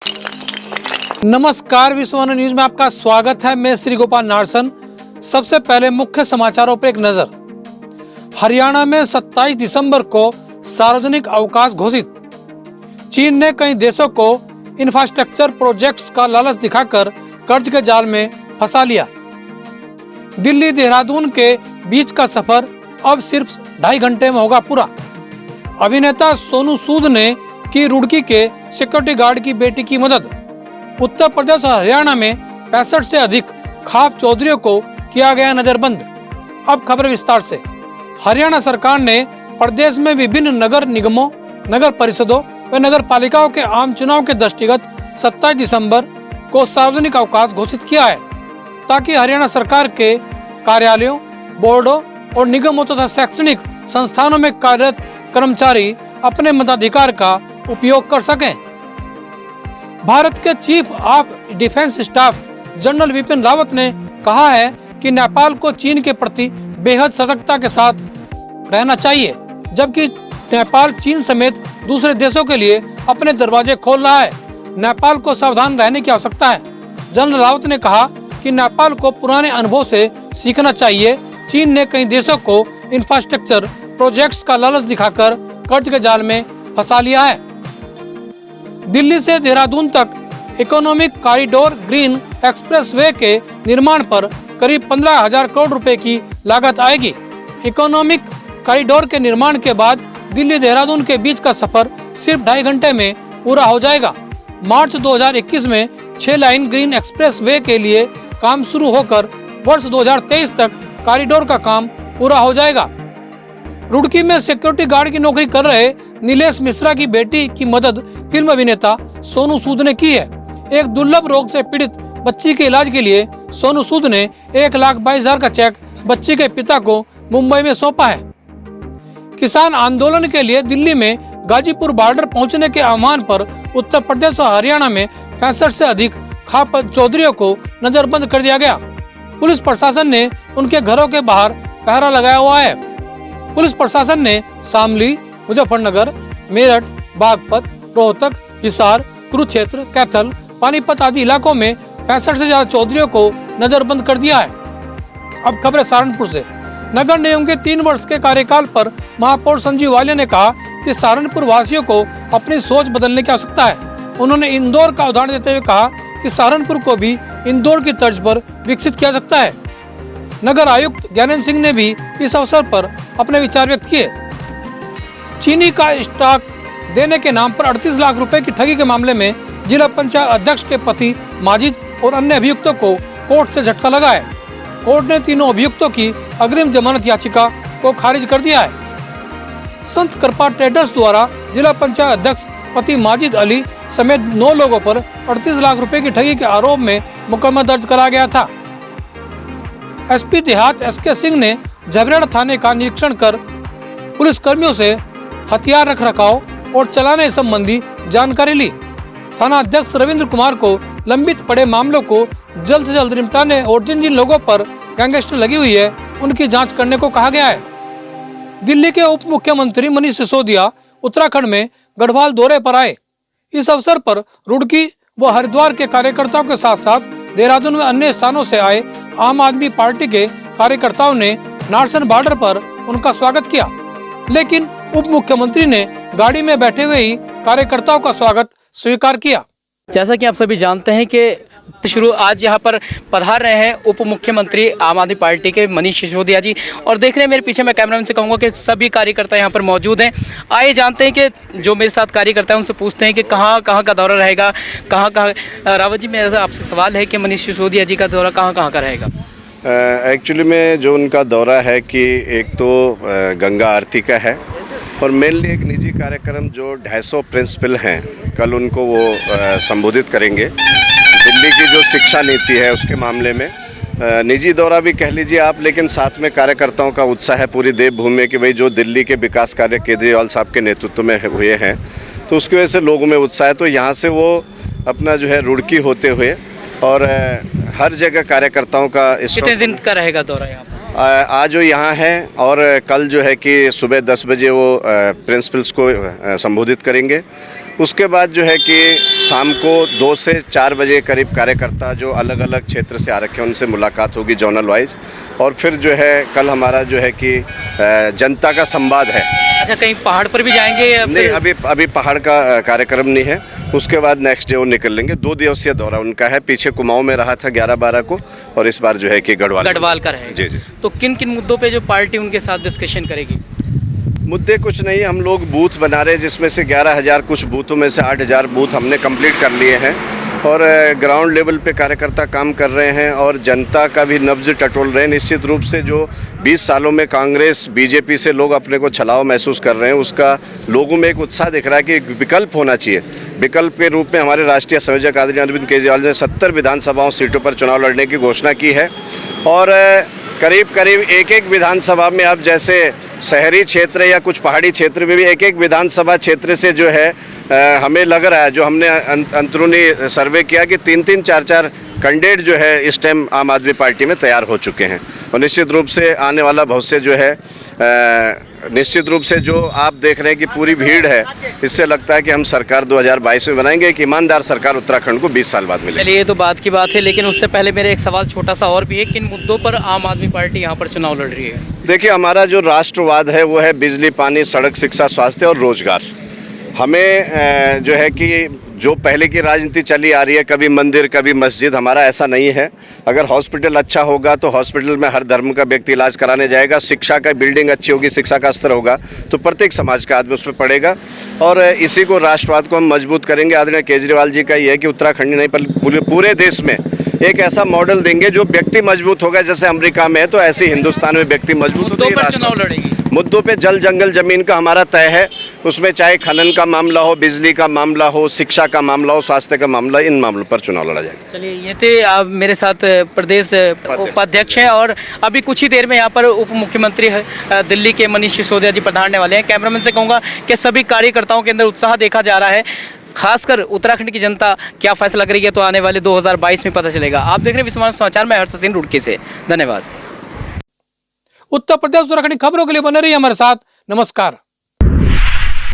नमस्कार, विश्ववाणी न्यूज में आपका स्वागत है। मैं श्री गोपाल नारसन। सबसे पहले मुख्य समाचारों पर एक नजर। हरियाणा में 27 दिसंबर को सार्वजनिक अवकाश घोषित। चीन ने कई देशों को इंफ्रास्ट्रक्चर प्रोजेक्ट्स का लालच दिखाकर कर्ज के जाल में फंसा लिया। दिल्ली देहरादून के बीच का सफर अब सिर्फ 2.5 घंटे में होगा पूरा। अभिनेता सोनू सूद ने की रुड़की के सिक्योरिटी गार्ड की बेटी की मदद। उत्तर प्रदेश और हरियाणा में 65 से अधिक खाप चौधरियों को किया गया नजरबंद। अब खबर विस्तार से। हरियाणा सरकार ने प्रदेश में विभिन्न नगर निगमों, नगर परिषदों व नगर पालिकाओं के आम चुनाव के दृष्टिगत 27 दिसंबर को सार्वजनिक अवकाश घोषित किया है, ताकि हरियाणा सरकार के कार्यालयों, बोर्डों और निगमों तथा शैक्षणिक संस्थानों में कार्यरत कर्मचारी अपने मताधिकार का उपयोग कर सकें। भारत के chief of defence staff general Vipin Rawat ने कहा है कि नेपाल को चीन के प्रति बेहद सतर्कता के साथ रहना चाहिए, जबकि नेपाल चीन समेत दूसरे देशों के लिए अपने दरवाजे खोल रहा है। नेपाल को सावधान रहने की आवश्यकता है। जनरल रावत ने कहा कि नेपाल को पुराने अनुभव से सीखना चाहिए। चीन ने कई देशों को इंफ्रास्ट्रक्चर प्रोजेक्ट्स का लालच दिखाकर कर्ज के जाल में फंसा लिया है। दिल्ली से देहरादून तक इकोनॉमिक कॉरिडोर ग्रीन एक्सप्रेसवे के निर्माण पर करीब 15,000 करोड़ रुपए की लागत आएगी। इकोनॉमिक कॉरिडोर के निर्माण के बाद दिल्ली देहरादून के बीच का सफर सिर्फ 2.5 घंटे में पूरा हो जाएगा। मार्च 2021 में 6 लाइन ग्रीन एक्सप्रेसवे के लिए काम शुरू होकर वर्ष 2023 तक कॉरिडोर का काम पूरा हो जाएगा। रुड़की में सिक्योरिटी गार्ड की नौकरी कर रहे नीलेश मिश्रा की बेटी की मदद फिल्म अभिनेता सोनू सूद ने की है। एक दुर्लभ रोग से पीड़ित बच्ची के इलाज के लिए सोनू सूद ने 1,22,000 का चेक बच्ची के पिता को मुंबई में सौंपा है। किसान आंदोलन के लिए दिल्ली में गाजीपुर बॉर्डर पहुंचने के आह्वान पर उत्तर प्रदेश और हरियाणा में 65 से अधिक खाप चौधरियों को नजरबंद कर दिया गया। पुलिस प्रशासन ने उनके घरों के बाहर पहरा लगाया हुआ है। पुलिस प्रशासन ने शामली, मुजफ्फरनगर, मेरठ, बागपत, रोहतक, हिसार, कुरुक्षेत्र, कैथल, पानीपत आदि इलाकों में 65 से ज्यादा चौधरियों को नजरबंद कर दिया है। अब खबर सहारनपुर से। नगर निगम के 3 वर्ष के कार्यकाल पर महापौर संजीव वालिया ने कहा कि सहारनपुर वासियों को अपनी सोच बदलने की आवश्यकता है। उन्होंने इंदौर का उदाहरण देते हुए कहा कि सहारनपुर को भी इंदौर की तर्ज पर विकसित किया जा सकता है। नगर आयुक्त ज्ञानेंद्र सिंह ने भी इस अवसर पर अपने विचार व्यक्त किए। चीनी का स्टॉक देने के नाम पर 38 लाख रुपए की ठगी के मामले में जिला पंचायत अध्यक्ष के पति माजिद और अन्य अभियुक्तों को कोर्ट से झटका लगा है। कोर्ट ने तीनों अभियुक्तों की अग्रिम जमानत याचिका को खारिज कर दिया है। संत कृपा ट्रेडर्स द्वारा जिला पंचायत अध्यक्ष पति माजिद अली समेत 9 लोगों पर 38 लाख रुपए की ठगी के आरोप में मुकदमा दर्ज करा गया था। एसपी देहात एसके सिंह ने झबरेड़ा थाने का निरीक्षण कर पुलिसकर्मियों से हथियार रख रखाव और चलाने संबंधी जानकारी ली। थाना अध्यक्ष रविंद्र कुमार को लंबित पड़े मामलों को जल्द से जल्द निपटाने और जिन जिन लोगों पर गैंगस्टर लगी हुई है उनकी जांच करने को कहा गया है। दिल्ली के उप मुख्यमंत्री मनीष सिसोदिया उत्तराखंड में गढ़वाल दौरे पर आए। इस अवसर पर रुड़की व हरिद्वार के कार्यकर्ताओं के साथ साथ देहरादून व अन्य स्थानों से आए आम आदमी पार्टी के कार्यकर्ताओं ने नारसन बॉर्डर पर उनका स्वागत किया, लेकिन उप मुख्यमंत्री ने गाड़ी में बैठे हुए ही कार्यकर्ताओं का स्वागत स्वीकार किया। जैसा कि आप सभी जानते हैं कि शुरू आज यहाँ पर पधार रहे हैं उप मुख्यमंत्री आम आदमी पार्टी के मनीष सिसोदिया जी, और देख रहे हैं मेरे पीछे, मैं कैमरामैन से कहूँगा कि सभी कार्यकर्ता यहाँ पर मौजूद हैं। आइए जानते हैं कि जो मेरे साथ कार्यकर्ता हैं उनसे पूछते हैं कि कहाँ कहाँ का दौरा रहेगा, कहाँ कहाँ। रावत जी, मेरा आपसे सवाल है कि मनीष सिसोदिया जी का दौरा कहाँ कहाँ का रहेगा? एक्चुअली में जो उनका दौरा है कि एक तो गंगा आरती का है और मेनली एक निजी कार्यक्रम जो 250 प्रिंसिपल हैं कल उनको वो संबोधित करेंगे। दिल्ली की जो शिक्षा नीति है उसके मामले में निजी दौरा भी कह लीजिए आप, लेकिन साथ में कार्यकर्ताओं का उत्साह है पूरी देवभूमि में कि भाई जो दिल्ली के विकास कार्य केजरीवाल साहब के नेतृत्व में हुए हैं तो उसकी वजह से लोगों में उत्साह है। तो यहाँ से वो अपना जो है रुड़की होते हुए और हर जगह कार्यकर्ताओं का कितने दिन का रहेगा दौरा यहाँ पर? आज वो यहाँ हैं और कल जो है कि सुबह 10 बजे वो प्रिंसिपल्स को संबोधित करेंगे उसके बाद जो है कि शाम को 2 से 4 बजे करीब कार्यकर्ता जो अलग अलग क्षेत्र से आ रखे हैं उनसे मुलाकात होगी जोनल वाइज। और फिर जो है कल हमारा जो है कि जनता का संवाद है। अच्छा, कहीं पहाड़ पर भी जाएंगे या नहीं, फिर? अभी पहाड़ का कार्यक्रम नहीं है। उसके बाद नेक्स्ट डे वो निकल लेंगे। 2 दिवसीय दौरा उनका है। पीछे कुमाऊं में रहा था 11-12 को, और इस बार जो है कि गढ़वाल का रहेगा। जी जी। तो किन किन मुद्दों पे जो पार्टी उनके साथ डिस्कशन करेगी? मुद्दे कुछ नहीं, हम लोग बूथ बना रहे हैं, जिसमें से 11,000 कुछ बूथों में से 8,000 बूथ हमने कंप्लीट कर लिए हैं, और ग्राउंड लेवल पे कार्यकर्ता काम कर रहे हैं और जनता का भी नब्ज टटोल रहे हैं। निश्चित रूप से जो 20 सालों में कांग्रेस बीजेपी से लोग अपने को छलाव महसूस कर रहे हैं, उसका लोगों में एक उत्साह दिख रहा है कि एक विकल्प होना चाहिए। विकल्प के रूप में हमारे राष्ट्रीय संयोजक आदरणीय अरविंद केजरीवाल ने 70 विधानसभाओं सीटों पर चुनाव लड़ने की घोषणा की है, और करीब करीब एक विधानसभा में, अब जैसे शहरी क्षेत्र या कुछ पहाड़ी क्षेत्र में भी एक विधानसभा क्षेत्र से जो है हमें लग रहा है, जो हमने अंदरूनी सर्वे किया, कि 3-3, 4-4 कैंडिडेट जो है इस टाइम आम आदमी पार्टी में तैयार हो चुके हैं। और निश्चित रूप से आने वाला भविष्य जो है, निश्चित रूप से जो आप देख रहे हैं कि पूरी भीड़ है, इससे लगता है कि हम सरकार 2022 में बनाएंगे, एक ईमानदार सरकार उत्तराखंड को 20 साल बाद मिलेगी। चलिए, ये तो बात की बात है, लेकिन उससे पहले मेरे एक सवाल छोटा सा और भी है। किन मुद्दों पर आम आदमी पार्टी यहाँ पर चुनाव लड़ रही है? देखिए, हमारा जो राष्ट्रवाद है वो है बिजली, पानी, सड़क, शिक्षा, स्वास्थ्य और रोजगार। हमें जो है कि जो पहले की राजनीति चली आ रही है, कभी मंदिर कभी मस्जिद, हमारा ऐसा नहीं है। अगर हॉस्पिटल अच्छा होगा तो हॉस्पिटल में हर धर्म का व्यक्ति इलाज कराने जाएगा। शिक्षा का बिल्डिंग अच्छी होगी, शिक्षा का स्तर होगा तो प्रत्येक समाज का आदमी उसमें पढ़ेगा, और इसी को राष्ट्रवाद को हम मजबूत करेंगे। आदरणीय केजरीवाल जी का ये है कि उत्तराखंड नहीं पूरे देश में एक ऐसा मॉडल देंगे जो व्यक्ति मजबूत होगा। जैसे अमेरिका में है तो ऐसे हिंदुस्तान में व्यक्ति मजबूत मुद्दों पर चुनाव लड़ेगी। मुद्दों पे जल जंगल जमीन का हमारा तय है, उसमें चाहे खनन का मामला हो, बिजली का मामला हो, शिक्षा का मामला हो, स्वास्थ्य का मामला, इन मामलों पर चुनाव लड़ा जाएगा। चलिए, ये थे आप मेरे साथ प्रदेश उपाध्यक्ष हैं, और अभी कुछ ही देर में यहाँ पर उप मुख्यमंत्री दिल्ली के मनीष सिसोदिया जी पधारने वाले हैं। कैमरामैन से कहूँगा कि सभी कार्यकर्ताओं के अंदर उत्साह देखा जा रहा है। खासकर उत्तराखंड की जनता क्या फैसला करेगी है तो आने वाले 2022 में पता चलेगा। आप देख रहे हैं विस्मार्ट समाचार में हर्ष सिंह रुड़की से। धन्यवाद। उत्तर प्रदेश उत्तराखंड की खबरों के लिए बने रहिए हमारे साथ। नमस्कार।